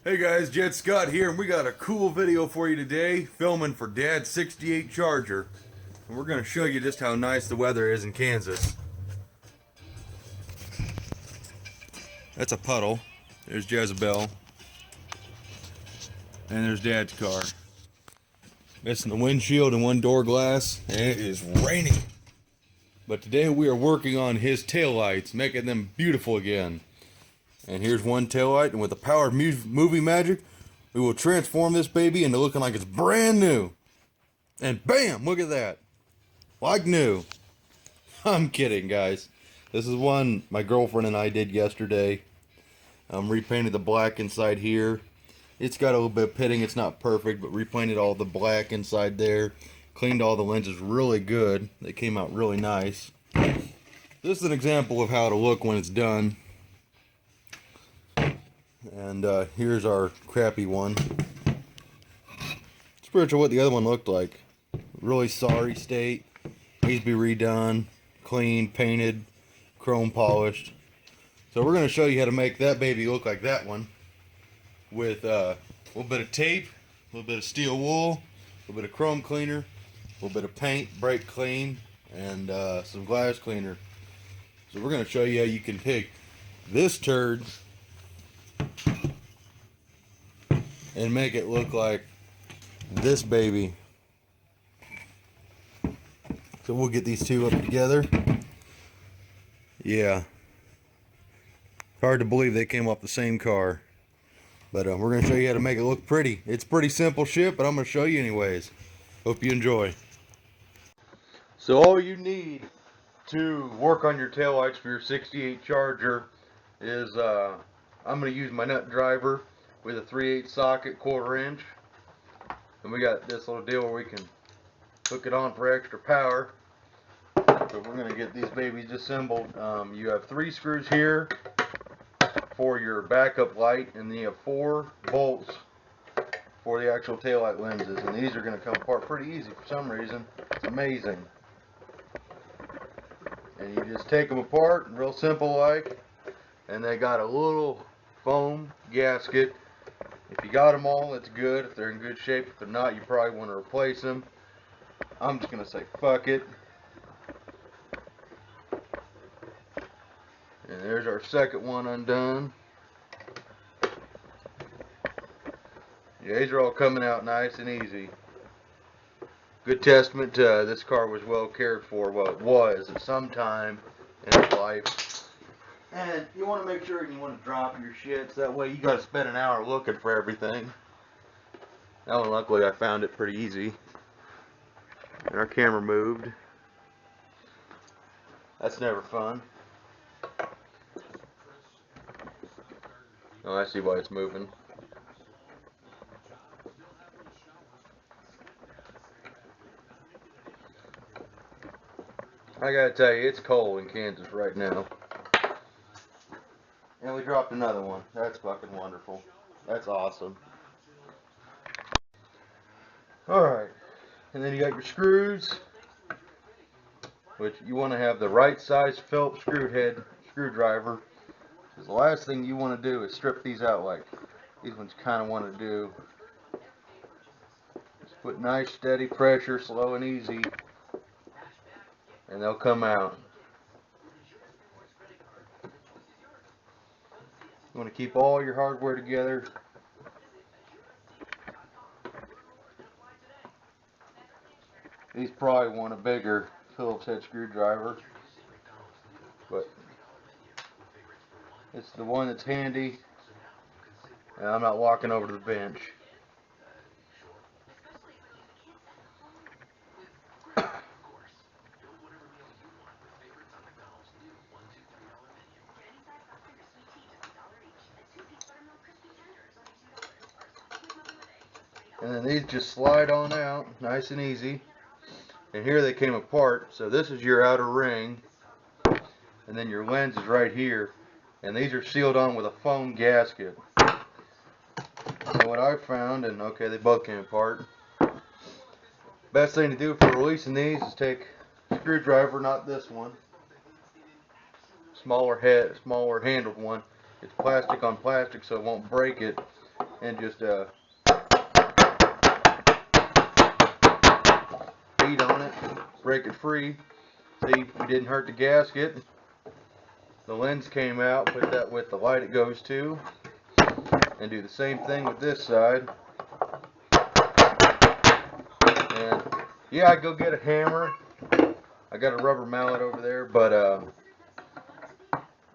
Hey guys, Jet Scott here, and we got a cool video for you today, filming for Dad's 68 Charger. And we're going to show you just how nice the weather is in Kansas. That's a puddle. There's Jezebel. And there's Dad's car. Missing the windshield and one door glass, and it is raining. But today we are working on his taillights, making them beautiful again. And here's one taillight, and with the power of movie magic, we will transform this baby into looking like it's brand new. And bam, look at that. Like new. I'm kidding, guys. This is one my girlfriend and I did yesterday. Repainted the black inside here. It's got a little bit of pitting. It's not perfect, but repainted all the black inside there. Cleaned all the lenses really good. They came out really nice. This is an example of how it'll look when it's done. And here's our crappy one. It's pretty much what the other one looked like. Really sorry state. Needs to be redone, cleaned, painted, chrome polished. So we're going to show you how to make that baby look like that one. With a little bit of tape, a little bit of steel wool, a little bit of chrome cleaner, a little bit of paint, brake clean, and some glass cleaner. So we're going to show you how you can take this turd and make it look like this baby. So we'll get these two up together. Yeah. Hard to believe they came off the same car. But we're going to show you how to make it look pretty. It's pretty simple shit, but I'm going to show you anyways. Hope you enjoy. So all you need to work on your taillights for your 68 Charger is, I'm going to use my nut driver with a 3/8 socket, 1/4 inch. And we got this little deal where we can hook it on for extra power. So we're going to get these babies assembled. You have 3 screws here for your backup light, and then you have 4 bolts for the actual taillight lenses, and these are going to come apart pretty easy for some reason. It's amazing. And you just take them apart, real simple like, and they got a little foam gasket. If you got them all, that's good. If they're in good shape, if they're not, you probably want to replace them. I'm just going to say fuck it. And there's our second one undone. Yeah, these are all coming out nice and easy. Good testament to this car was well cared for. Well, it was at some time in its life. And you want to make sure you want to drop your shit, so that way you got to spend an hour looking for everything. That one, luckily, I found it pretty easy. And our camera moved. That's never fun. Oh, I see why it's moving. I gotta tell you, it's cold in Kansas right now. And we dropped another one. That's fucking wonderful. That's awesome. Alright. And then you got your screws, which you want to have the right size Phillips screwdriver. Because the last thing you want to do is strip these out like these ones kind of want to do. Just put nice steady pressure, slow and easy, and they'll come out. You want to keep all your hardware together. These probably want a bigger Phillips head screwdriver, but it's the one that's handy, and I'm not walking over to the bench. And then these just slide on out, nice and easy. And here they came apart, so this is your outer ring, and then your lens is right here, and these are sealed on with a foam gasket. So what I found, and okay, they both came apart. Best thing to do for releasing these is take a screwdriver, not this one, smaller handled one. It's plastic on plastic, so it won't break it. and just beat on it, break it free. See, we didn't hurt the gasket. The lens came out, put that with the light it goes to, and do the same thing with this side. And yeah, I go get a hammer. I got a rubber mallet over there, but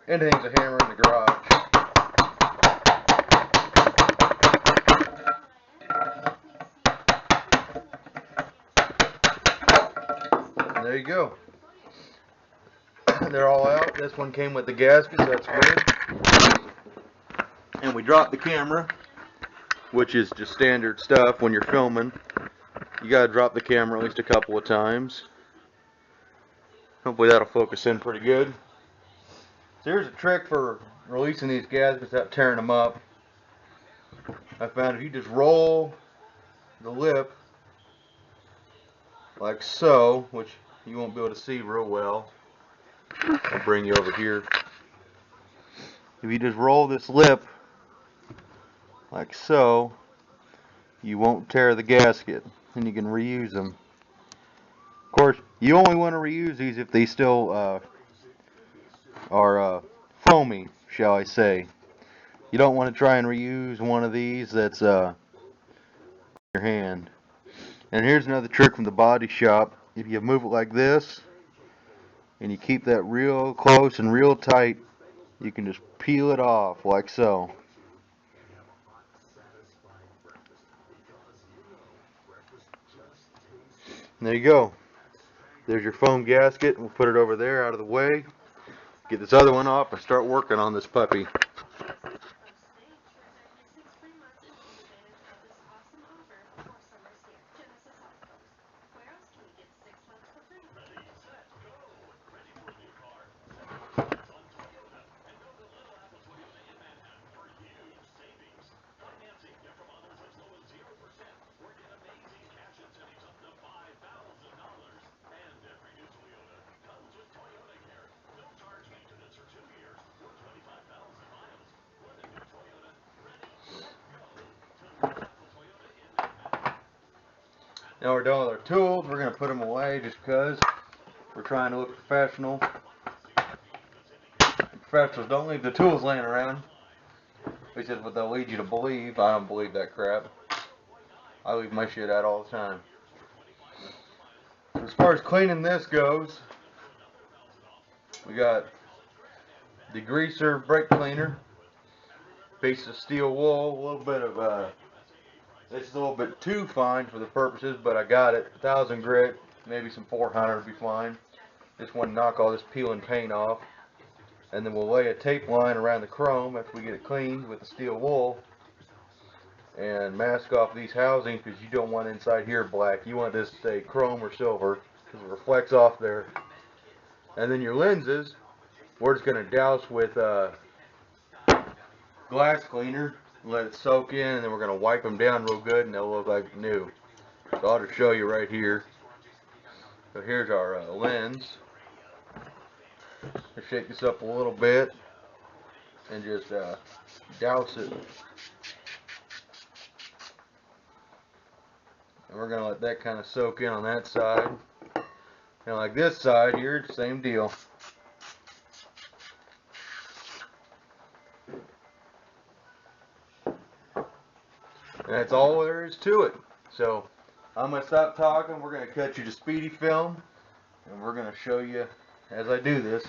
anything's a hammer in the garage. And there you go. They're all out. This one came with the gasket, so that's good. And we dropped the camera, which is just standard stuff when you're filming. You gotta drop the camera at least a couple of times. Hopefully that'll focus in pretty good. So here's a trick for releasing these gaskets without tearing them up. I found if you just roll the lip like so, which you won't be able to see real well. I'll bring you over here. If you just roll this lip like so, you won't tear the gasket, and you can reuse them. Of course, you only want to reuse these if they still are foamy, shall I say. You don't want to try and reuse one of these that's in your hand. And here's another trick from the body shop. If you move it like this, and you keep that real close and real tight, you can just peel it off like so. And there you go. There's your foam gasket. We'll put it over there out of the way. Get this other one off and start working on this puppy. Now we're done with our tools. We're going to put them away just because we're trying to look professional. Professionals don't leave the tools laying around. Which is what they'll lead you to believe. I don't believe that crap. I leave my shit out all the time. As far as cleaning this goes, we got the greaser brake cleaner, piece of steel wool, a little bit of it's a little bit too fine for the purposes, but I got it. 1000 grit, maybe some 400 would be fine. Just want to knock all this peeling paint off, and then we'll lay a tape line around the chrome after we get it cleaned with the steel wool, and mask off these housings because you don't want inside here black. You want this to stay chrome or silver because it reflects off there. And then your lenses, we're just going to douse with glass cleaner, let it soak in, and then we're going to wipe them down real good and they'll look like new. So I'll just show you right here. So here's our lens. I'll shake this up a little bit and just douse it. And we're going to let that kind of soak in on that side. And like this side here, same deal. And that's all there is to it. So I'm going to stop talking. We're going to cut you to speedy film, and we're going to show you as I do this.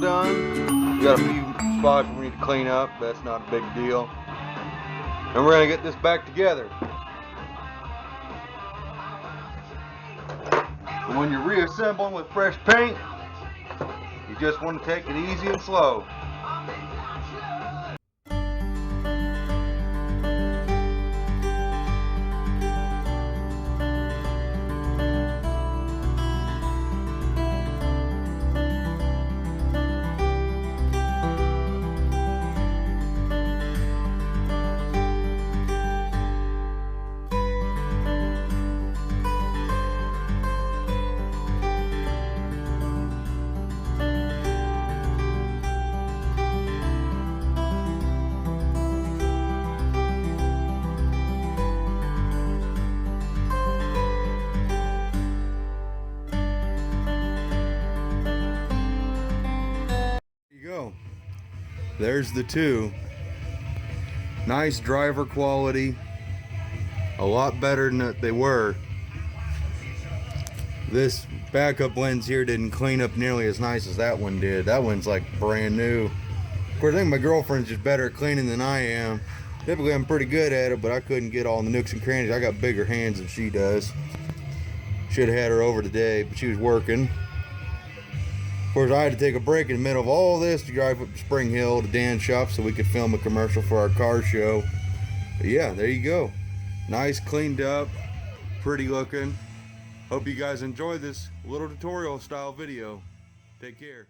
all done. We got a few spots we need to clean up. That's not a big deal. And we're gonna get this back together. And when you're reassembling with fresh paint, you just want to take it easy and slow. Go. There's the two. Nice driver quality, a lot better than they were. This backup lens here didn't clean up nearly as nice as that one did. That one's like brand new. Of course, I think my girlfriend's just better at cleaning than I am. Typically I'm pretty good at it, but I couldn't get all the nooks and crannies. I got bigger hands than she does. Should have had her over today, but she was working. Of course, I had to take a break in the middle of all this to drive up to Spring Hill to Dan's shop so we could film a commercial for our car show. But yeah, there you go. Nice, cleaned up, pretty looking. Hope you guys enjoy this little tutorial style video. Take care.